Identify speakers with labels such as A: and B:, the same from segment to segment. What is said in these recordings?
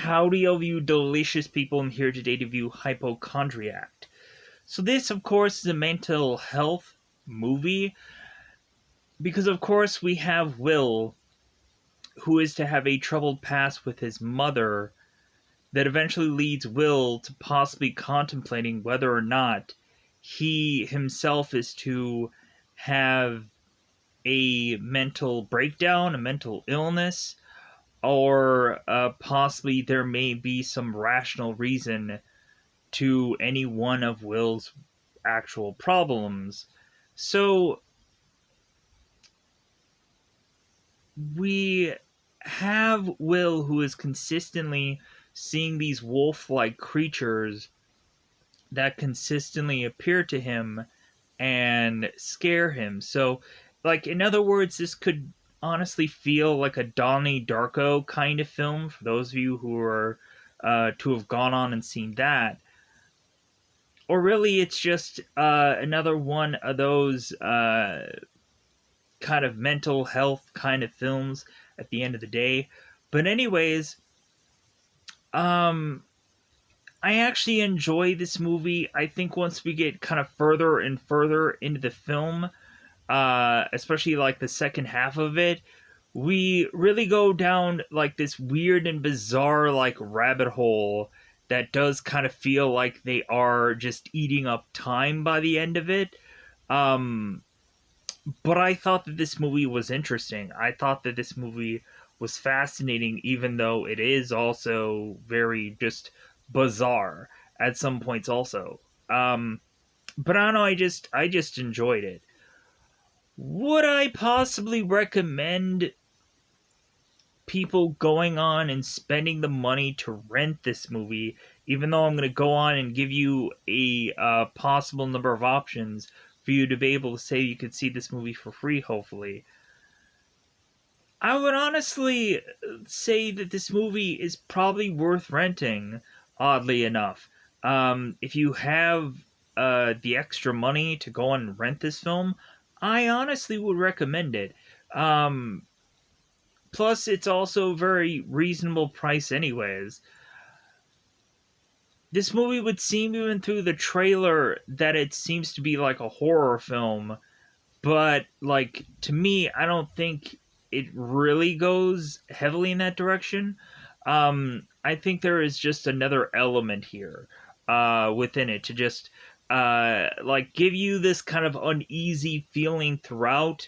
A: Howdy, all of you delicious people. I'm here today to review Hypochondriac. So this, of course, is a mental health movie because, of course, we have Will, who is to have a troubled past with his mother that eventually leads Will to possibly contemplating whether or not he himself is to have a mental breakdown, a mental illness, or possibly there may be some rational reason to any one of Will's actual problems. So we have Will, who is consistently seeing these wolf like creatures that consistently appear to him and scare him. So, like, in other words, this could honestly feel like a Donnie Darko kind of film for those of you who are to have gone on and seen that. Or really, it's just another one of those kind of mental health kind of films at the end of the day. But anyways, um, I actually enjoy this movie. I think once we get kind of further and further into the film, especially like the second half of it, we really go down like this weird and bizarre like rabbit hole that does kind of feel like they are just eating up time by the end of it. Um, but I thought that this movie was interesting. I thought that this movie was fascinating, even though it is also very just bizarre at some points. Also, but I don't know. I just enjoyed it. Would I possibly recommend people going on and spending the money to rent this movie, even though I'm going to go on and give you a possible number of options for you to be able to say you could see this movie for free, hopefully? I would honestly say that this movie is probably worth renting, oddly enough. If you have the extra money to go on and rent this film, I honestly would recommend it. Um, Plus, it's also a very reasonable price, anyways. This movie would seem, even through the trailer, that it seems to be like a horror film, but, like, to me, I don't think it really goes heavily in that direction. I think there is just another element here within it to just, like, give you this kind of uneasy feeling throughout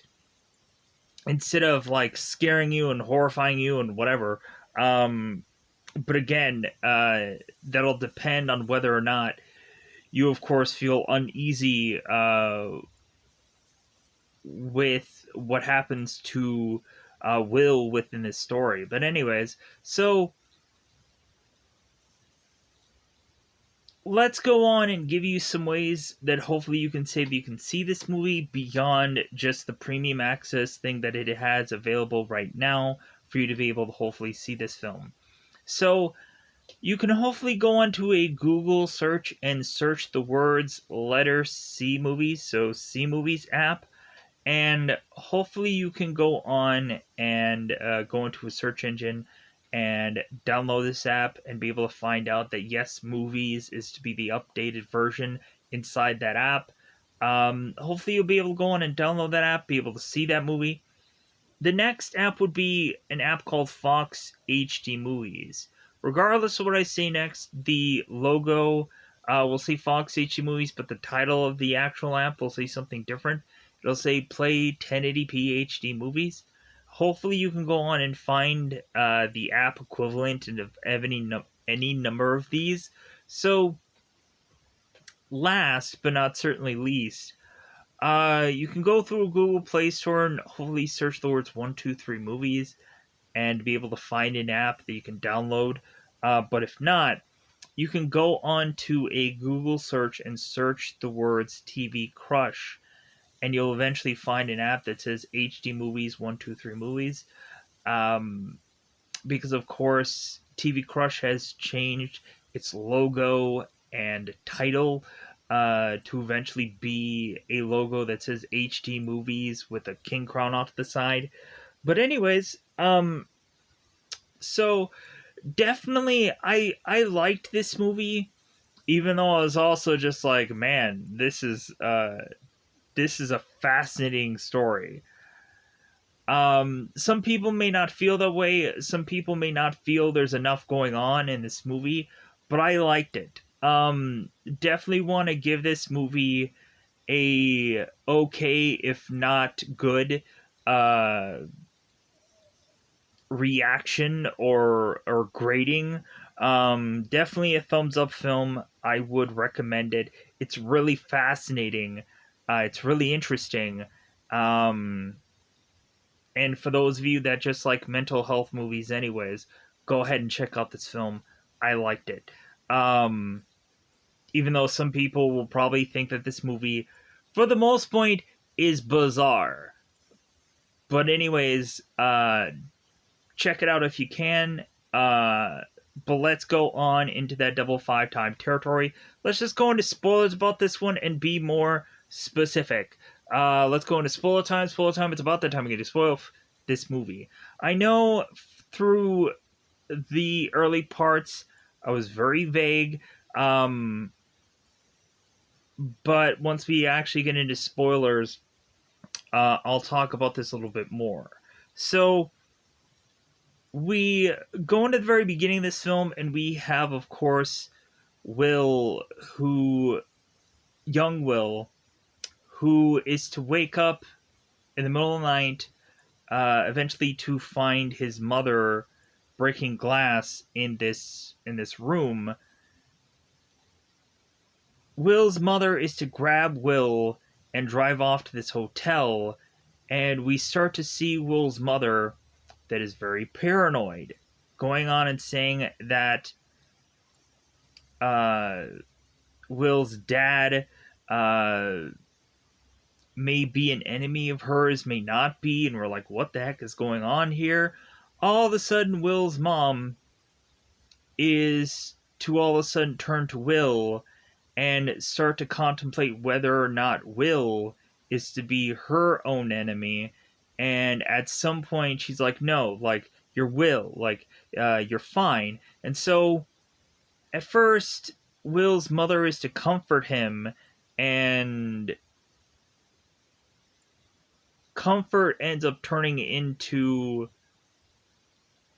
A: instead of like scaring you and horrifying you and whatever. But again, that'll depend on whether or not you, of course, feel uneasy with what happens to Will within this story. But anyways, so let's go on and give you some ways that hopefully you can say that you can see this movie beyond just the premium access thing that it has available right now for you to be able to hopefully see this film. So you can hopefully go onto a Google search and search the words letter C movies, so C movies app, and hopefully you can go on and go into a search engine and download this app and be able to find out that yes, movies is to be the updated version inside that app. Hopefully you'll be able to go on and download that app, be able to see that movie. The next app would be an app called Fox HD Movies. Regardless of what I say next, the logo will say Fox HD Movies, but the title of the actual app will say something different. It'll say Play 1080p HD Movies. Hopefully, you can go on and find the app equivalent of any number of these. So, last but not certainly least, you can go through Google Play Store and hopefully search the words 123 Movies and be able to find an app that you can download. But if not, you can go on to a Google search and search the words TV Crush, and you'll eventually find an app that says HD Movies 123 Movies. Because, of course, TV Crush has changed its logo and title to eventually be a logo that says HD Movies with a king crown off the side. But anyways, so definitely, I liked this movie, even though I was also just like, man, this is a fascinating story. Some people may not feel that way. Some people may not feel there's enough going on in this movie, but I liked it. Definitely want to give this movie a okay, if not good, uh, reaction or grading. Definitely a thumbs up film. I would recommend it. It's really fascinating. It's really interesting. Um, And for those of you that just like mental health movies, anyways, go ahead and check out this film. I liked it. Um, Even though some people will probably think that this movie, for the most point, is bizarre. But anyways, check it out if you can. But let's go on into that double five time territory. Let's just go into spoilers about this one and be more specific. Let's go into spoiler time. Spoiler time. It's about that time we get to spoil this movie. I know through the early parts I was very vague, um, but once we actually get into spoilers, I'll talk about this a little bit more. So we go into the very beginning of this film, and we have, of course, Will, young Will, who is to wake up in the middle of the night, eventually to find his mother breaking glass in this room. Will's mother is to grab Will and drive off to this hotel, and we start to see Will's mother that is very paranoid, going on and saying that uh, Will's dad uh, may be an enemy of hers, may not be, and we're like, what the heck is going on here? All of a sudden, Will's mom is to all of a sudden turn to Will and start to contemplate whether or not Will is to be her own enemy. And at some point, she's like, no, like, you're Will, like, you're fine. And so, at first, Will's mother is to comfort him, and comfort ends up turning into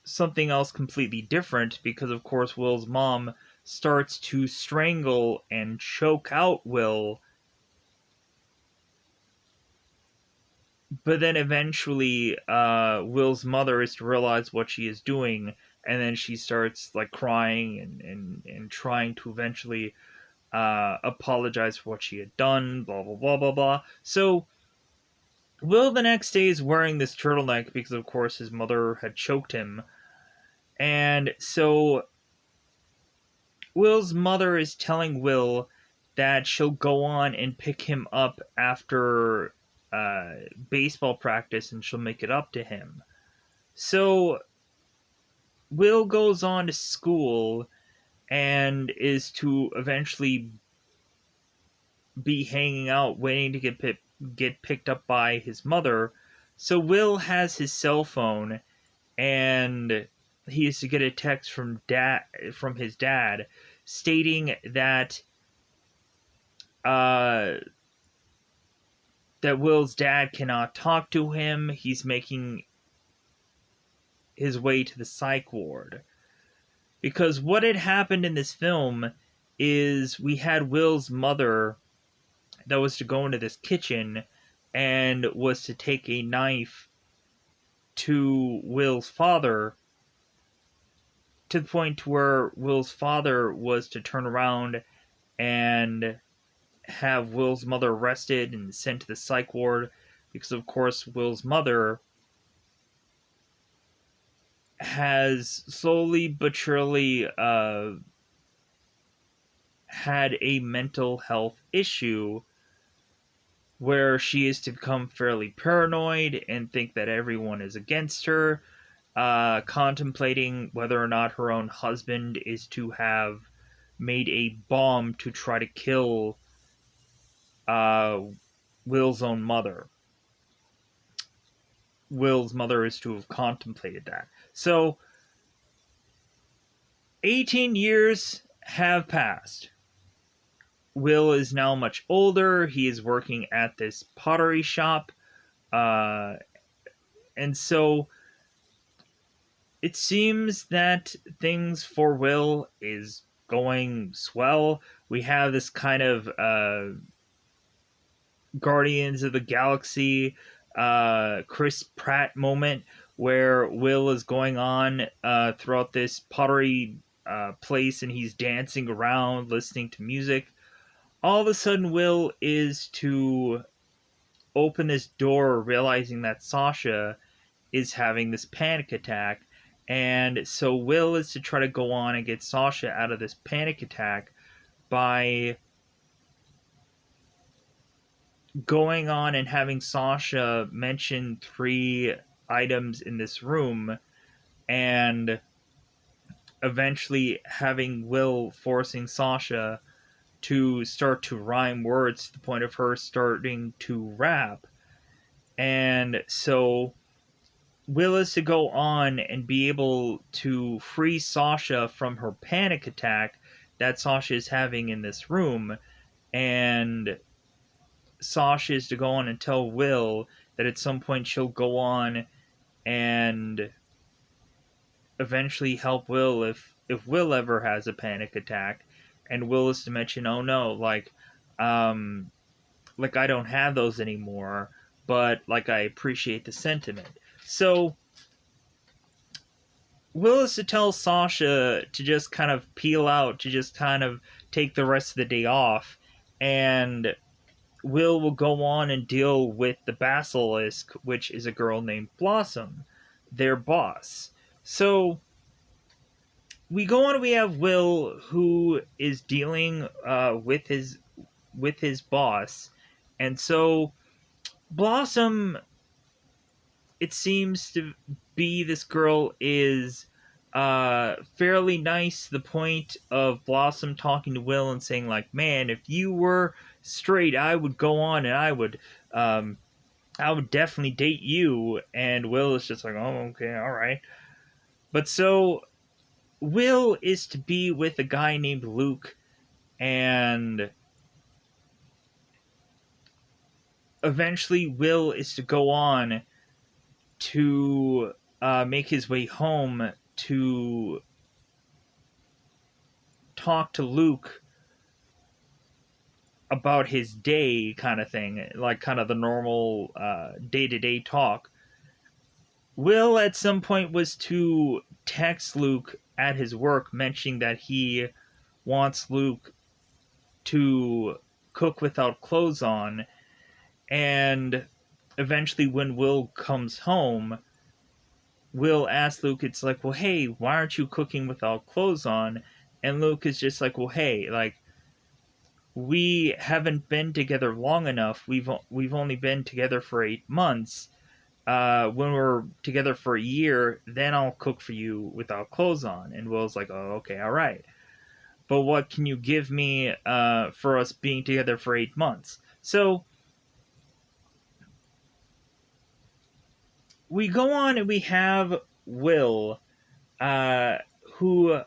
A: something else completely different because, of course, Will's mom starts to strangle and choke out Will, but then eventually Will's mother is to realize what she is doing, and then she starts like crying and trying to eventually apologize for what she had done, blah blah blah blah blah. So Will the next day is wearing this turtleneck because of course his mother had choked him, and so Will's mother is telling Will that she'll go on and pick him up after baseball practice and she'll make it up to him. So Will goes on to school and is to eventually be hanging out waiting to get picked up by his mother. So Will has his cell phone and he is to get a text from his dad stating that uh, that Will's dad cannot talk to him. He's making his way to the psych ward. Because what had happened in this film is we had Will's mother that was to go into this kitchen and was to take a knife to Will's father, to the point where Will's father was to turn around and have Will's mother arrested and sent to the psych ward because, of course, Will's mother has slowly but surely had a mental health issue where she is to become fairly paranoid and think that everyone is against her, contemplating whether or not her own husband is to have made a bomb to try to kill uh, Will's own mother. Will's mother is to have contemplated that. So 18 years have passed. Will is now much older. He is working at this pottery shop. Uh, and so it seems that things for Will is going swell. We have this kind of Guardians of the Galaxy Chris Pratt moment where Will is going on throughout this pottery place and he's dancing around, listening to music. All of a sudden, Will is to open this door, realizing that Sasha is having this panic attack. And so Will is to try to go on and get Sasha out of this panic attack by going on and having Sasha mention 3 items in this room and eventually having Will forcing Sasha to start to rhyme words to the point of her starting to rap. And so Will is to go on and be able to free Sasha from her panic attack that Sasha is having in this room. And Sasha is to go on and tell Will that at some point she'll go on and eventually help Will if Will ever has a panic attack. And Will is to mention, oh no, like I don't have those anymore, but like I appreciate the sentiment. So Will is to tell Sasha to just kind of peel out, to just kind of take the rest of the day off, and Will go on and deal with the Basilisk, which is a girl named Blossom, their boss. So we go on. We have Will, who is dealing with his boss, and so Blossom, it seems to be, this girl is fairly nice to the point of Blossom talking to Will and saying, like, man, if you were straight, I would go on and I would definitely date you. And Will is just like, oh, okay, all right. But so Will is to be with a guy named Luke, and eventually Will is to go on to make his way home to talk to Luke about his day, kind of thing, like kind of the normal day-to-day talk. Will at some point was to text Luke at his work mentioning that he wants Luke to cook without clothes on, and eventually when Will comes home, Will asks Luke, it's like, well, hey, why aren't you cooking without clothes on? And Luke is just like, well, hey, like, we haven't been together long enough. We've only been together for 8 months. When we're together for a year, then I'll cook for you without clothes on. And Will's like, oh, okay, all right. But what can you give me for us being together for 8 months? So we go on and we have Will, who,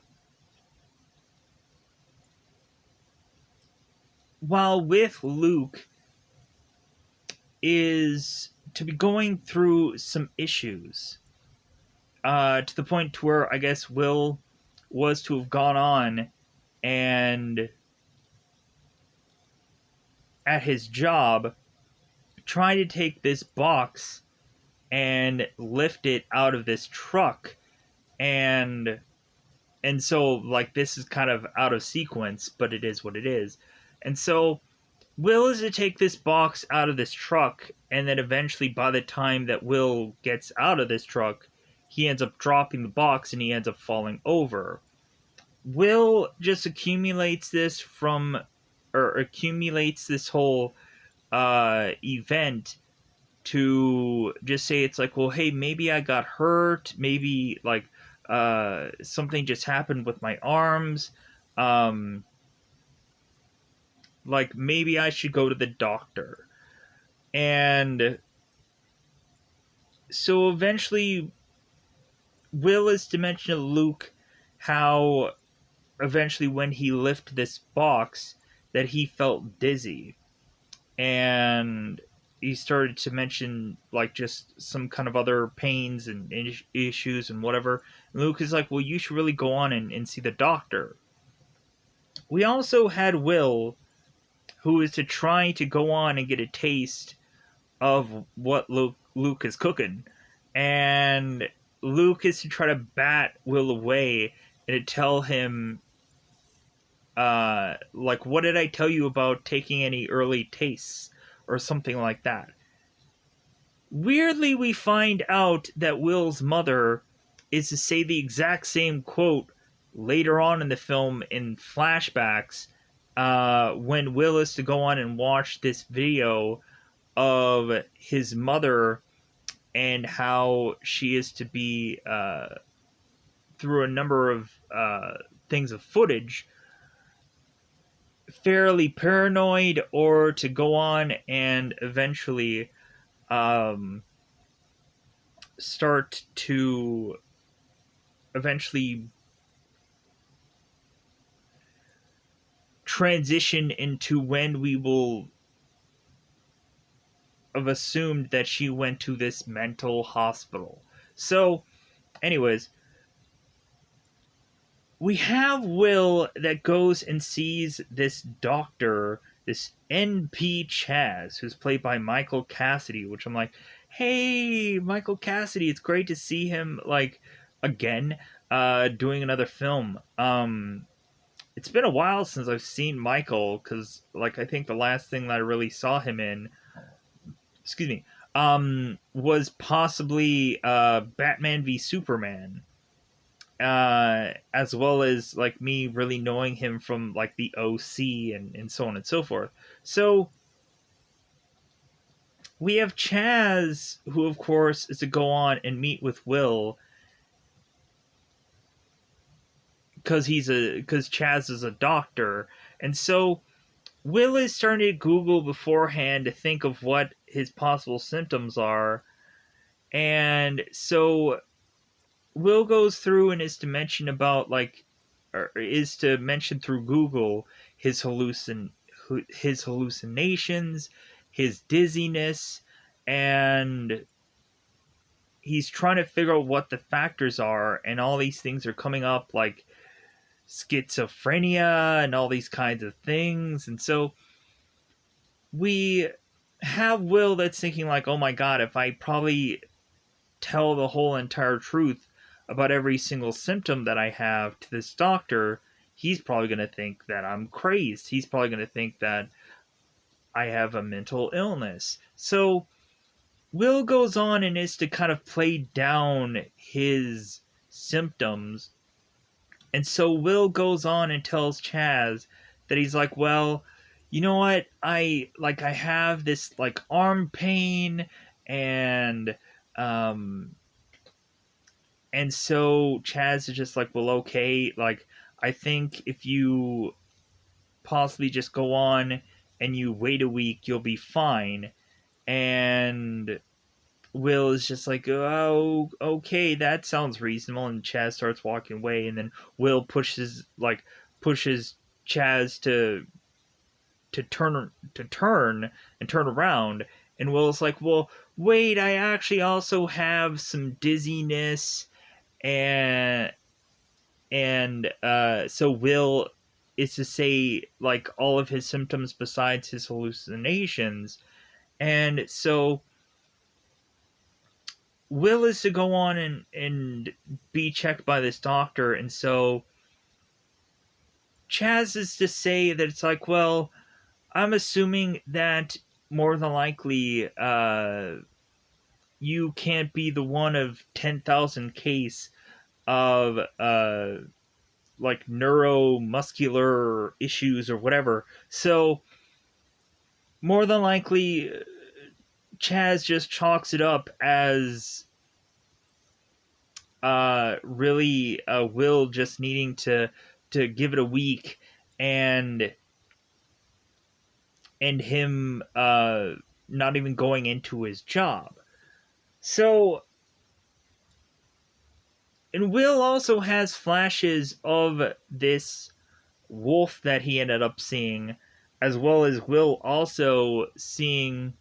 A: while with Luke, is to be going through some issues. To the point to where I guess Will was to have gone on and at his job try to take this box and lift it out of this truck, and so like this is kind of out of sequence, but it is what it is. And so Will is to take this box out of this truck, and then eventually by the time that Will gets out of this truck, he ends up dropping the box and he ends up falling over. Will just accumulates this whole event to just say, it's like, well, hey, maybe I got hurt, maybe like something just happened with my arms, like maybe I should go to the doctor. And so eventually Will is to mention to Luke how eventually when he lifted this box that he felt dizzy, and he started to mention like just some kind of other pains and issues and whatever. And Luke is like, well, you should really go on and see the doctor. We also had Will, who is to try to go on and get a taste of what Luke is cooking, and Luke is to try to bat Will away and to tell him, like, what did I tell you about taking any early tastes or something like that. Weirdly, we find out that Will's mother is to say the exact same quote later on in the film in flashbacks, when Will is to go on and watch this video of his mother and how she is to be, through a number of things of footage, fairly paranoid, or to go on and eventually start to eventually transition into when we will have assumed that she went to this mental hospital. So, anyways, we have Will that goes and sees this doctor, this NP Chaz, who's played by Michael Cassidy, which I'm like, hey, Michael Cassidy, it's great to see him, like, again, doing another film. It's been a while since I've seen Michael, because, like, I think the last thing that I really saw him in, excuse me, was possibly Batman v Superman, as well as like me really knowing him from like the OC and so on and so forth. So we have Chaz, who of course is to go on and meet with Will because Chaz is a doctor, and so Will is starting to Google beforehand to think of what his possible symptoms are, and so Will goes through and is to mention about like, or is to mention through Google his hallucinations, his dizziness, and he's trying to figure out what the factors are, and all these things are coming up like schizophrenia and all these kinds of things. And so we have Will that's thinking like, oh my god, if I probably tell the whole entire truth about every single symptom that I have to this doctor, he's probably going to think that I'm crazed. He's probably going to think that I have a mental illness. So Will goes on and is to kind of play down his symptoms. And so Will goes on and tells Chaz that he's like, well, you know what? I have this like arm pain, and and so Chaz is just like, well, okay, like, I think if you possibly just go on and you wait a week, you'll be fine. And Will is just like, oh, okay, that sounds reasonable. And Chaz starts walking away, and then Will pushes Chaz to turn around, and Will's like, well, wait, I actually also have some dizziness, and so Will is to say like all of his symptoms besides his hallucinations, and so Will is to go on and be checked by this doctor, and so Chaz is to say that it's like, well, I'm assuming that more than likely you can't be the one of 10,000 case of like neuromuscular issues or whatever. So more than likely Chaz just chalks it up as really Will just needing to give it a week, and him not even going into his job. So And Will also has flashes of this wolf that he ended up seeing, as well as Will also seeing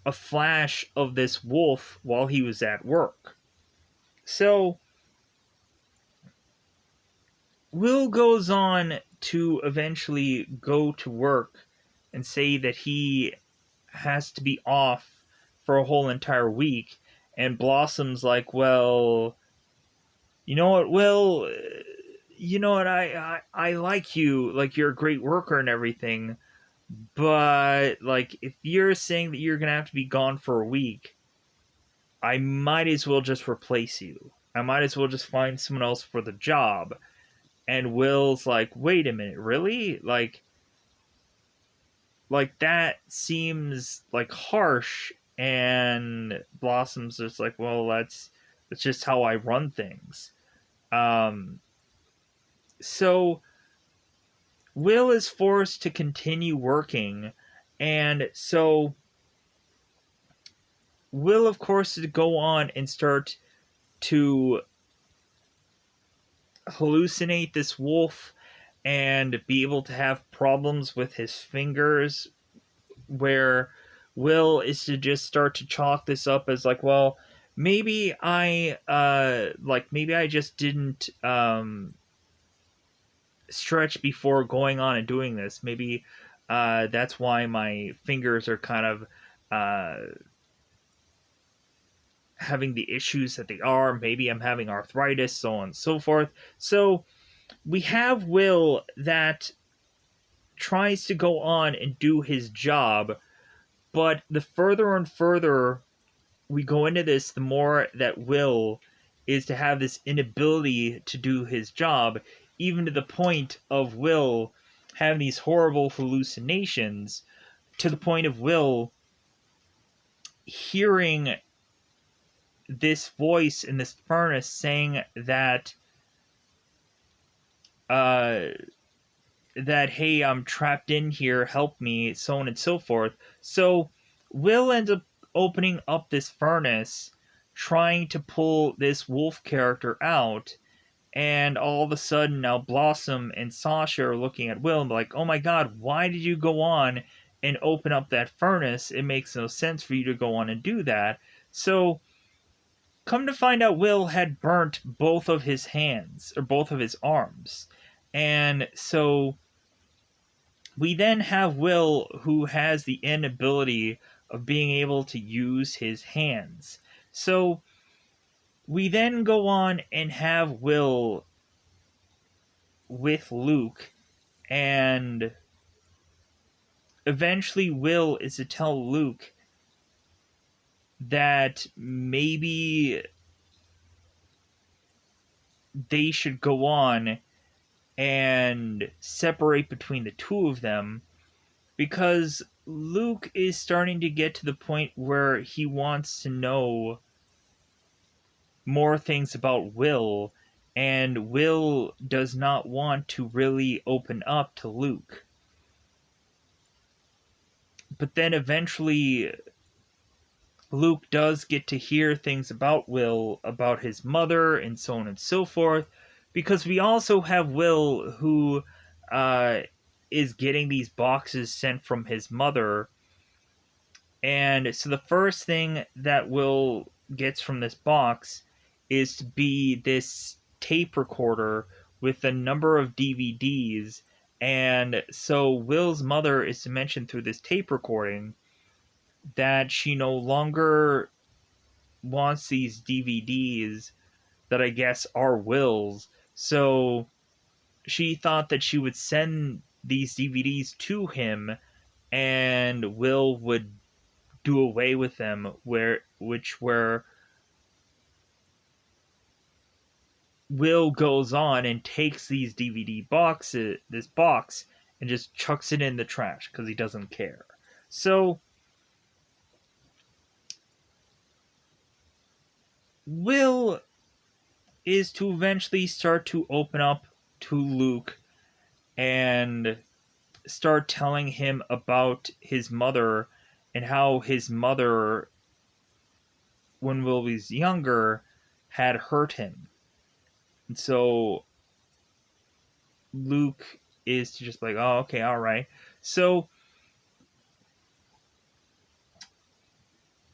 A: a flash of this wolf while he was at work. So Will goes on to eventually go to work and say that he has to be off for a whole entire week. And Blossom's like, well, you know what, Will? You know what? I like you. Like, you're a great worker and everything. But, like, if you're saying that you're going to have to be gone for a week, I might as well just replace you. I might as well just find someone else for the job. And Will's like, wait a minute, really? Like that seems like harsh. And Blossom's just like, well, that's just how I run things. So Will is forced to continue working, and so Will, of course, to go on and start to hallucinate this wolf and be able to have problems with his fingers, where Will is to just start to chalk this up as like, well, maybe I just didn't stretch before going on and doing this. Maybe that's why my fingers are kind of having the issues that they are. Maybe I'm having arthritis, so on and so forth. So we have Will that tries to go on and do his job, but the further and further we go into this, the more that Will is to have this inability to do his job, even to the point of Will having these horrible hallucinations, to the point of Will hearing this voice in this furnace saying that that, hey, I'm trapped in here, help me, so on and so forth. So Will ends up opening up this furnace, trying to pull this wolf character out, and all of a sudden now Blossom and Sasha are looking at Will and be like, oh my god, why did you go on and open up that furnace? It makes no sense for you to go on and do that. So come to find out, Will had burnt both of his hands, or both of his arms. And so we then have Will, who has the inability of being able to use his hands. So we then go on and have Will with Luke, and eventually Will is to tell Luke that maybe they should go on and separate between the two of them, because Luke is starting to get to the point where he wants to know more things about Will, and Will does not want to really open up to Luke. But then eventually Luke does get to hear things about Will, about his mother, and so on and so forth, because we also have Will who is getting these boxes sent from his mother. And so the first thing that Will gets from this box is to be this tape recorder with a number of DVDs. And so Will's mother is to mention through this tape recording that she no longer wants these DVDs that I guess are Will's. So she thought that she would send these DVDs to him and Will would do away with them, where Will goes on and takes these this box, and just chucks it in the trash because he doesn't care. So Will is to eventually start to open up to Luke and start telling him about his mother, and how his mother, when Will was younger, had hurt him. And so Luke is just like, oh, okay, all right. So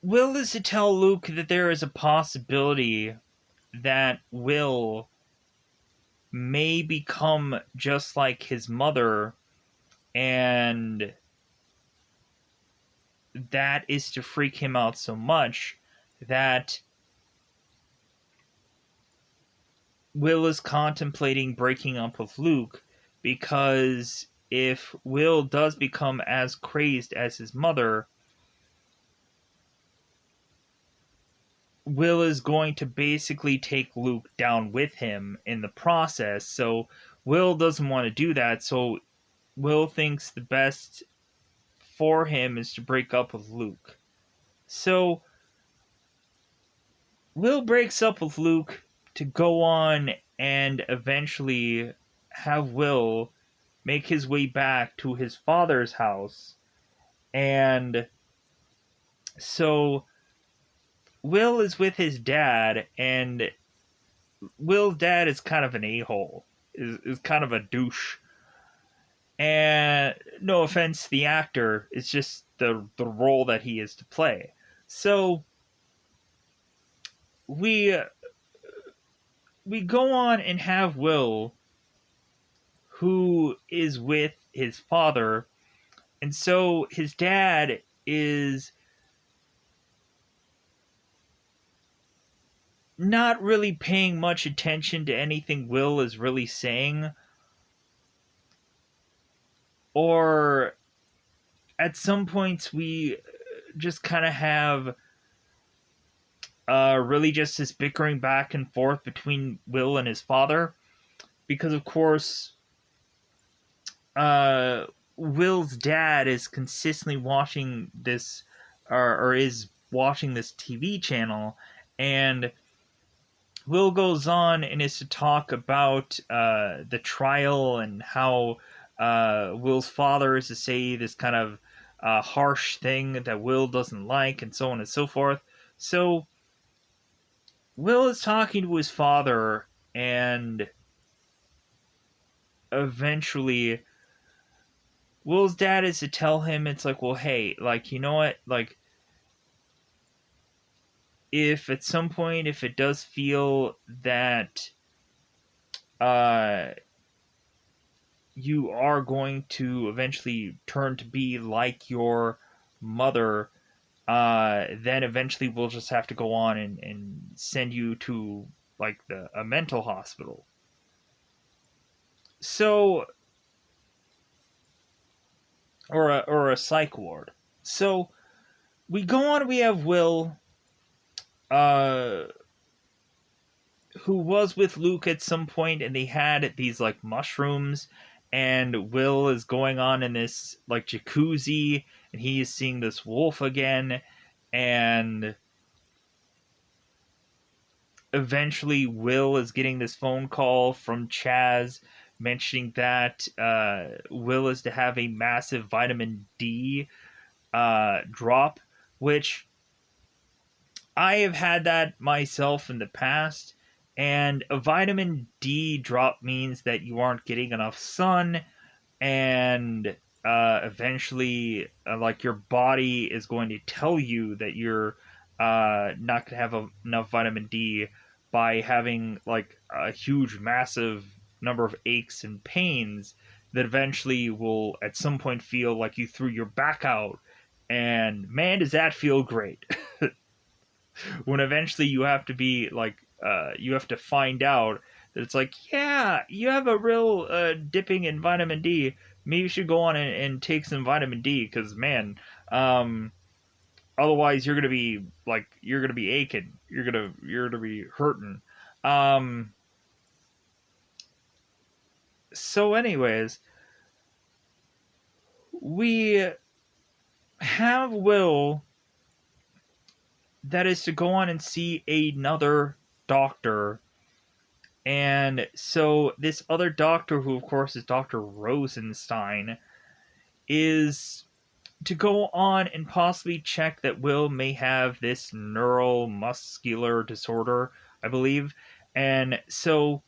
A: Will is to tell Luke that there is a possibility that Will may become just like his mother, and that is to freak him out so much that Will is contemplating breaking up with Luke, because if Will does become as crazed as his mother, Will is going to basically take Luke down with him in the process. So Will doesn't want to do that. So Will thinks the best for him is to break up with Luke. So Will breaks up with Luke to go on and eventually have Will make his way back to his father's house. And so Will is with his dad, and Will's dad is kind of an a-hole, is kind of a douche. And no offense to the actor, it's just the role that he is to play. So we we go on and have Will, who is with his father, and so his dad is not really paying much attention to anything Will is really saying, or at some points we just kind of have really just this bickering back and forth between Will and his father, because of course uh, Will's dad is consistently watching this, or is watching this TV channel, and Will goes on and is to talk about the trial and how Will's father is to say this kind of harsh thing that Will doesn't like, and so on and so forth. So Will is talking to his father, and eventually Will's dad is to tell him, it's like, well, hey, like, you know what, like, if at some point, if it does feel that uh you are going to eventually turn to be like your mother, then eventually we'll just have to go on and send you to like a mental hospital. So, or a psych ward. So we go on. We have Will, uh, who was with Luke at some point, and they had these like mushrooms, and Will is going on in this like jacuzzi, and he is seeing this wolf again, and eventually Will is getting this phone call from Chaz mentioning that Will is to have a massive vitamin D drop, which I have had that myself in the past, and a vitamin D drop means that you aren't getting enough sun, and eventually, like your body is going to tell you that you're not going to have enough vitamin D by having like a huge, massive number of aches and pains that eventually will at some point feel like you threw your back out, and man, does that feel great. When eventually you have to be like you have to find out that it's like, yeah, you have a real dipping in vitamin D. Maybe you should go on and take some vitamin D, because man, um, otherwise you're gonna be like, you're gonna be aching, you're gonna be hurting. Um, so anyways, we have Will that is to go on and see another doctor. And so this other doctor, who of course is Dr. Rosenstein, is to go on and possibly check that Will may have this neuromuscular disorder. I believe. And so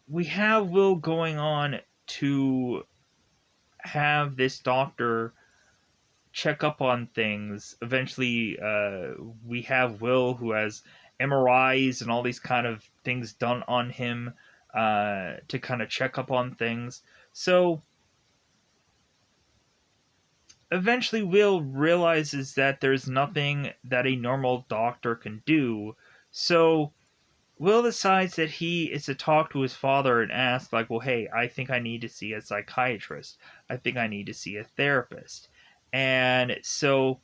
A: we have Will going on to have this doctor check up on things. Eventually, we have Will who has MRIs and all these kind of things done on him to kind of check up on things. So eventually, Will realizes that there's nothing that a normal doctor can do. So Will decides that he is to talk to his father and ask, like, well, hey, I think I need to see a psychiatrist. I think I need to see a therapist. And so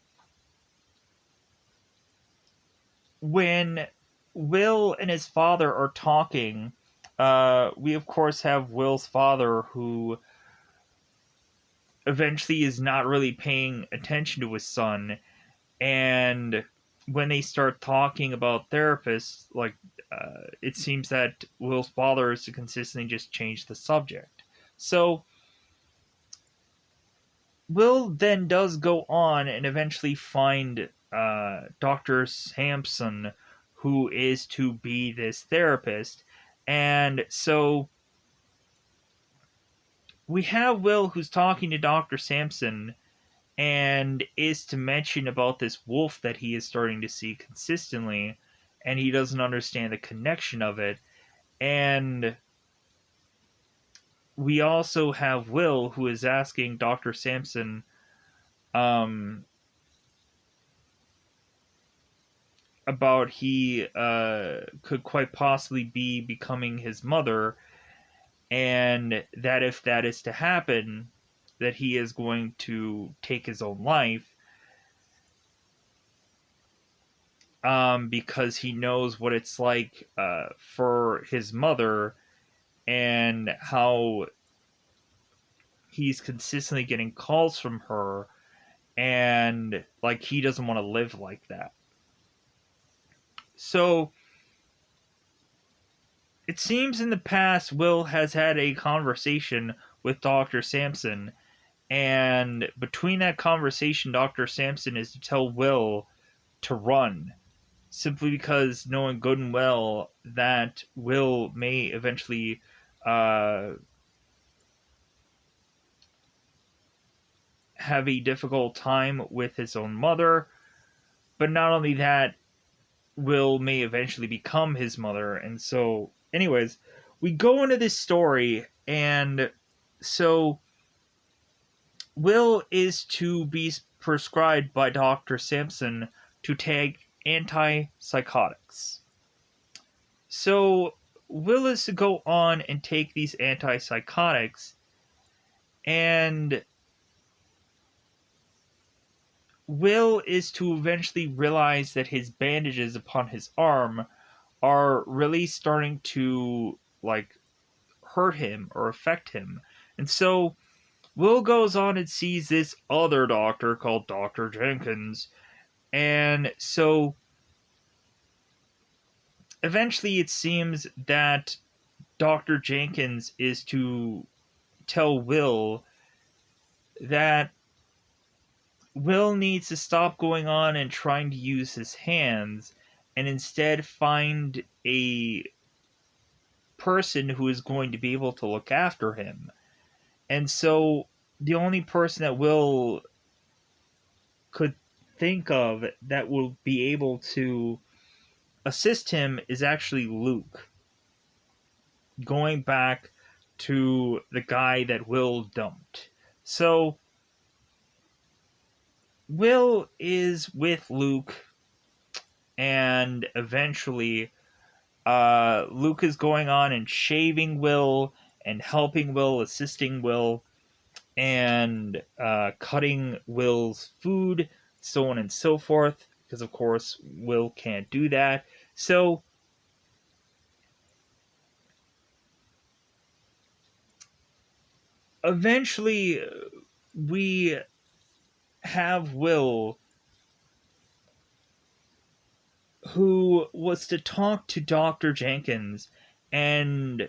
A: when Will and his father are talking, we of course have Will's father who eventually is not really paying attention to his son. And when they start talking about therapists, like, it seems that Will's father is to consistently just change the subject. So Will then does go on and eventually find Dr. Sampson, who is to be this therapist. And so we have Will who's talking to Dr. Sampson and is to mention about this wolf that he is starting to see consistently, and he doesn't understand the connection of it. And we also have Will who is asking Dr. Sampson um, about he could quite possibly be becoming his mother, and that if that is to happen, that he is going to take his own life, because he knows what it's like for his mother and how he's consistently getting calls from her, and like he doesn't want to live like that. So it seems in the past Will has had a conversation with Dr. Sampson, and between that conversation, Dr. Sampson is to tell Will to run, simply because knowing good and well that Will may eventually uh, have a difficult time with his own mother, but not only that, Will may eventually become his mother. And so, anyways, we go into this story, and so Will is to be prescribed by Dr. Sampson to take antipsychotics. So Will is to go on and take these antipsychotics, and Will is to eventually realize that his bandages upon his arm are really starting to, like, hurt him or affect him. And so Will goes on and sees this other doctor called Dr. Jenkins. And so eventually it seems that Dr. Jenkins is to tell Will that Will needs to stop going on and trying to use his hands and instead find a person who is going to be able to look after him. And so the only person that Will could think of that will be able to assist him is actually Luke, going back to the guy that Will dumped. So Will is with Luke, and eventually Luke is going on and shaving Will and helping Will, assisting Will, and cutting Will's food, so on and so forth, because of course Will can't do that. So eventually we have Will, who was to talk to Dr. Jenkins, and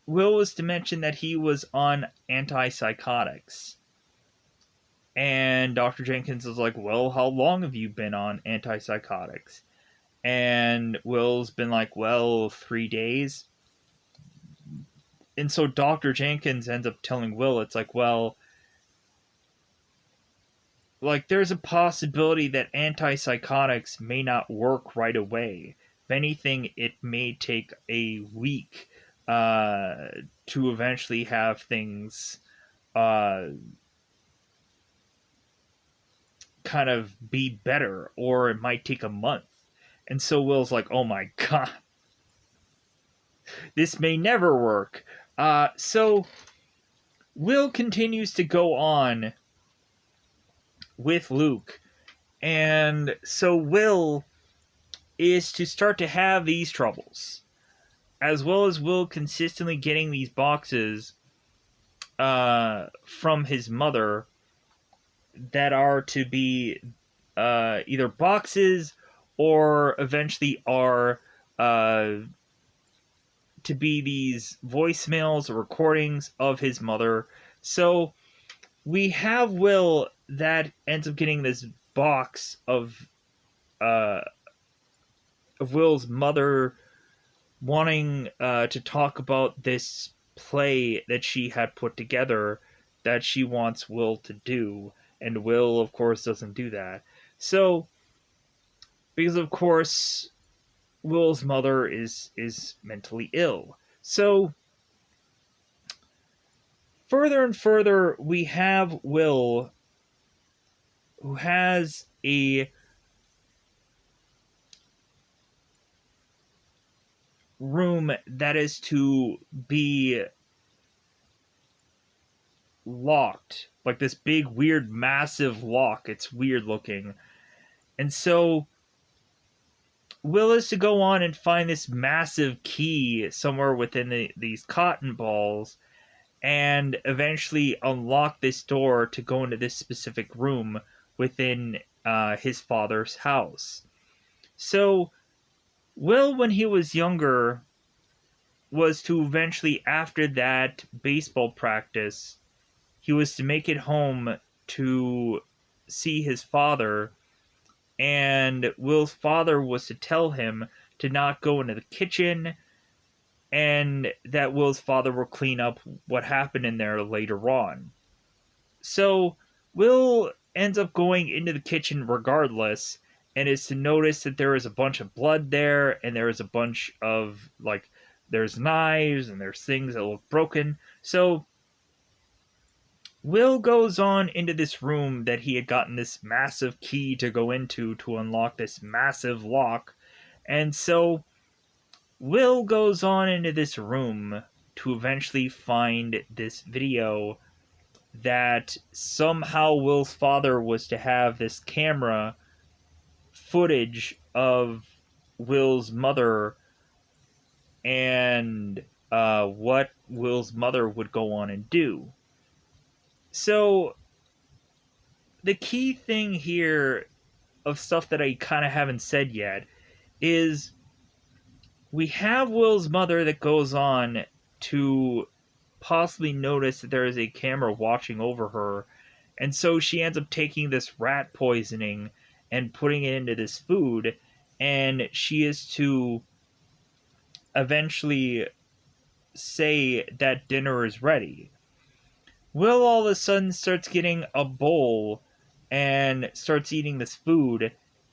A: Will was to mention that he was on antipsychotics. And Dr. Jenkins is like, well, how long have you been on antipsychotics? And Will's been like, well, 3 days. And so Dr. Jenkins ends up telling Will, it's like, well, like there's a possibility that antipsychotics may not work right away. If anything, it may take a week uh, to eventually have things uh, kind of be better, or it might take a month. And so Will's like, oh my god, this may never work. So Will continues to go on with Luke. And so Will is to start to have these troubles, as well as Will consistently getting these boxes from his mother that are to be either boxes or eventually are to be these voicemails or recordings of his mother. So we have Will that ends up getting this box uh, of Will's mother wanting to talk about this play that she had put together that she wants Will to do, and Will, of course, doesn't do that. So, because of course, Will's mother is mentally ill. So, further and further, we have Will, who has a room that is to be locked, like this big weird massive lock. It's weird looking. And so Will is to go on and find this massive key somewhere within these cotton balls and eventually unlock this door to go into this specific room within his father's house. So Will, when he was younger, was to eventually, after that baseball practice, he was to make it home to see his father, and Will's father was to tell him to not go into the kitchen, and that Will's father will clean up what happened in there later on. So Will ends up going into the kitchen regardless, and is to notice that there is a bunch of blood there, and there is a bunch of, like, there's knives, and there's things that look broken. So Will goes on into this room that he had gotten this massive key to go into to unlock this massive lock. And so Will goes on into this room to eventually find this video that somehow Will's father was to have this camera footage of Will's mother and what Will's mother would go on and do. So the key thing here of stuff that I kind of haven't said yet is we have Will's mother that goes on to possibly notice that there is a camera watching over her, and so she ends up taking this rat poisoning and putting it into this food, and she is to eventually say that dinner is ready. Will all of a sudden starts getting a bowl and starts eating this food,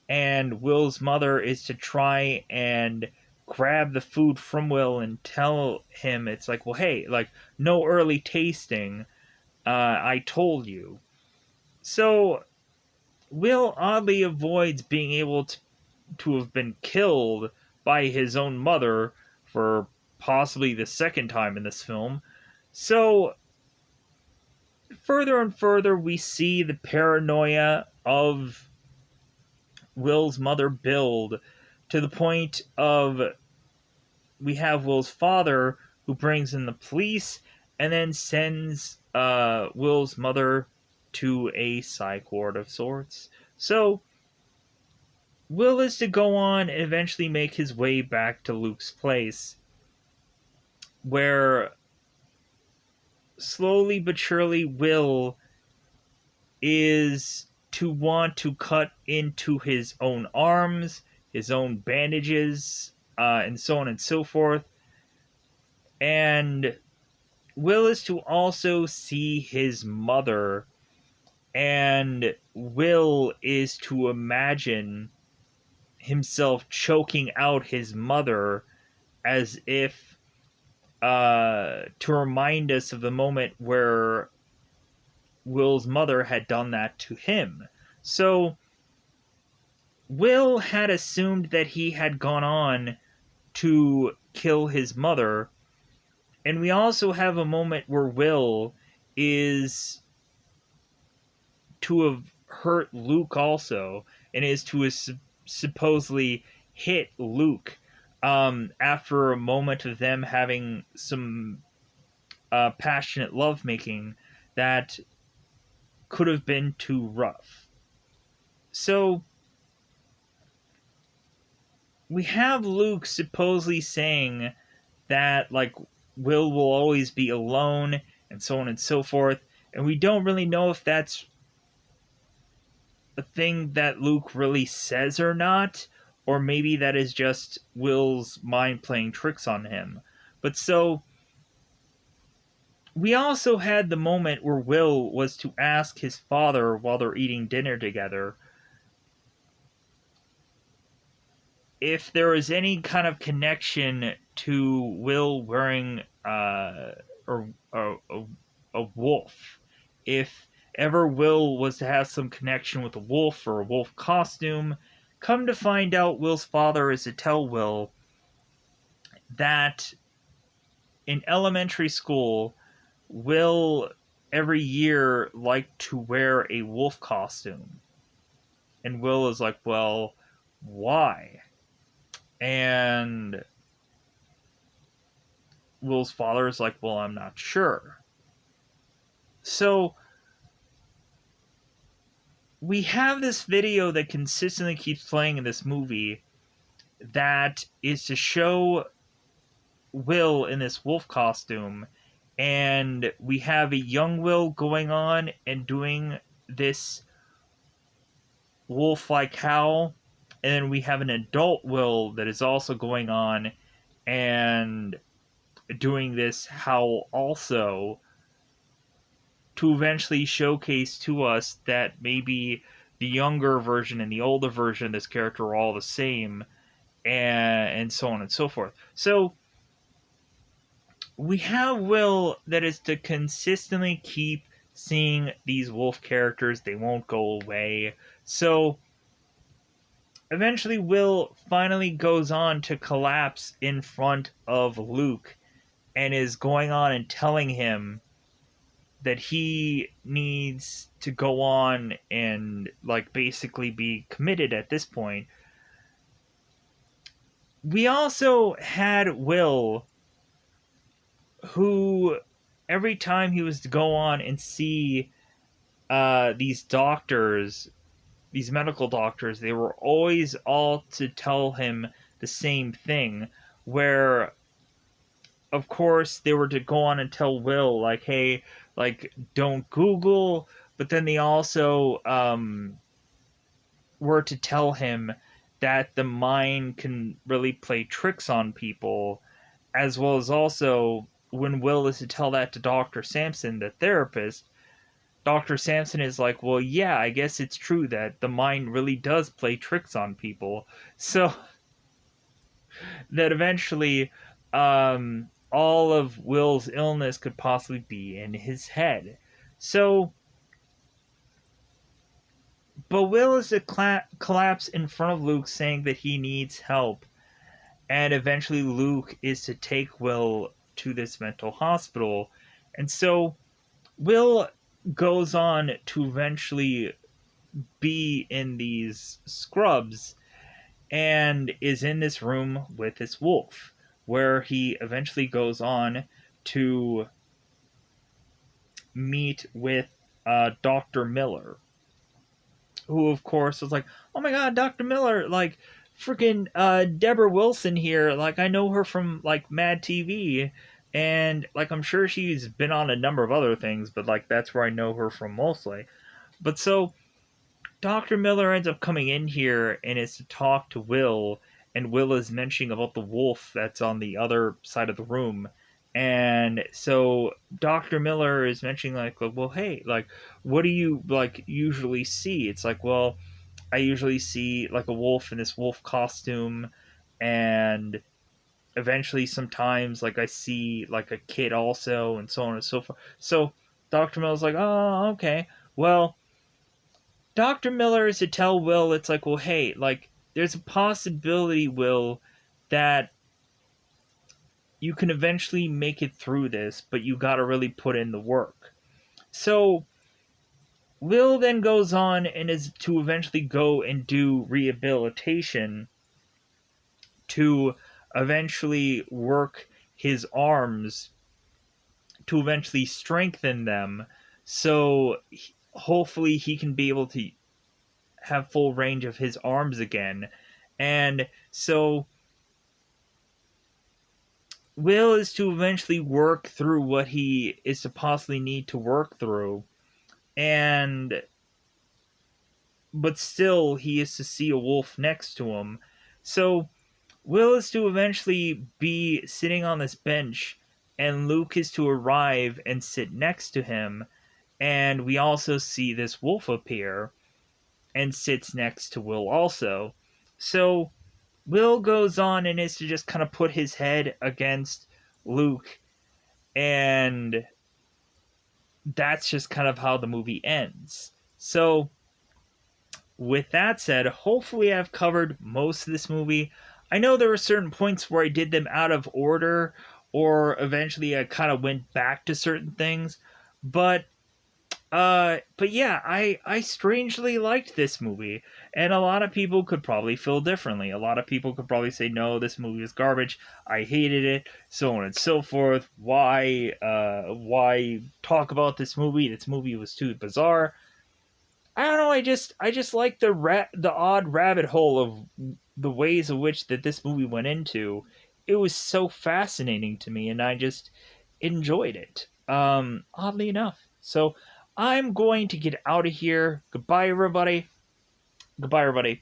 A: and Will's mother is to try and grab the food from Will and tell him, it's like, well, hey, like, no early tasting, I told you. So Will oddly avoids being able to have been killed by his own mother for possibly the second time in this film. So further and further, we see the paranoia of Will's mother build to the point of we have Will's father who brings in the police and then sends Will's mother to a psych ward of sorts. So Will is to go on and eventually make his way back to Luke's place, where slowly but surely Will is to want to cut into his own arms, his own bandages, and so on and so forth. And Will is to also see his mother, and Will is to imagine himself choking out his mother as if to remind us of the moment where Will's mother had done that to him. So Will had assumed that he had gone on to kill his mother, and we also have a moment where Will is to have hurt Luke also, and is to have supposedly hit Luke after a moment of them having some passionate lovemaking that could have been too rough. So we have Luke supposedly saying that, like, Will always be alone, and so on and so forth, and we don't really know if that's a thing that Luke really says or not, or maybe that is just Will's mind playing tricks on him. But so we also had the moment where Will was to ask his father while they're eating dinner together if there was any kind of connection to Will wearing or a wolf. If ever Will was to have some connection with a wolf or a wolf costume, come to find out, Will's father is to tell Will that in elementary school, Will every year liked to wear a wolf costume. And Will is like, well, why? And Will's father is like, well, I'm not sure. So we have this video that consistently keeps playing in this movie that is to show Will in this wolf costume, and we have a young Will going on and doing this wolf-like howl, and then we have an adult Will that is also going on and doing this howl also, to eventually showcase to us that maybe the younger version and the older version of this character are all the same, and so on and so forth. So we have Will that is to consistently keep seeing these wolf characters. They won't go away. So eventually Will finally goes on to collapse in front of Luke and is going on and telling him that he needs to go on and, like, basically be committed at this point. We also had Will, who every time he was to go on and see these doctors, these medical doctors, they were always all to tell him the same thing, where of course they were to go on and tell Will, like, hey, like, don't Google, but then they also were to tell him that the mind can really play tricks on people, as well as also when Will is to tell that to Dr. Sampson, the therapist, Dr. Sampson is like, well, yeah, I guess it's true that the mind really does play tricks on people. So that eventually all of Will's illness could possibly be in his head. So, but Will is to collapse in front of Luke, saying that he needs help. And eventually Luke is to take Will to this mental hospital. And so Will goes on to eventually be in these scrubs and is in this room with this wolf, where he eventually goes on to meet with Dr. Miller, who of course was like, oh my god, Dr. Miller, like, freaking Deborah Wilson here, like, I know her from, like, Mad TV, and, like, I'm sure she's been on a number of other things, but, like, that's where I know her from mostly. But so Dr. Miller ends up coming in here and is to talk to Will, and Will is mentioning about the wolf that's on the other side of the room. And so Dr. Miller is mentioning like, well, hey, like, what do you like usually see? It's like, well, I usually see like a wolf in this wolf costume, and eventually sometimes like I see like a kid also, and so on and so forth. So Dr. Miller's like, oh, okay. Well, Dr. Miller is to tell Will, it's like, well, hey, like, there's a possibility, Will, that you can eventually make it through this, but you gotta really put in the work. So, Will then goes on and is to eventually go and do rehabilitation to eventually work his arms to eventually strengthen them so hopefully he can be able to have full range of his arms again. And so Will is to eventually work through what he is to possibly need to work through, and but still he is to see a wolf next to him. So Will is to eventually be sitting on this bench, and Luke is to arrive and sit next to him, and we also see this wolf appear and sits next to Will also. So Will goes on and is to just kind of put his head against Luke, and that's just kind of how the movie ends. So, with that said, hopefully I've covered most of this movie. I know there were certain points where I did them out of order, or eventually I kind of went back to certain things, but but yeah, I strangely liked this movie, and a lot of people could probably feel differently. A lot of people could probably say, "No, this movie is garbage. I hated it," so on and so forth. Why talk about this movie? This movie was too bizarre. I don't know. I just like the odd rabbit hole of the ways in which that this movie went into. It was so fascinating to me, and I just enjoyed it. Oddly enough. So I'm going to get out of here. Goodbye, everybody. Goodbye, everybody.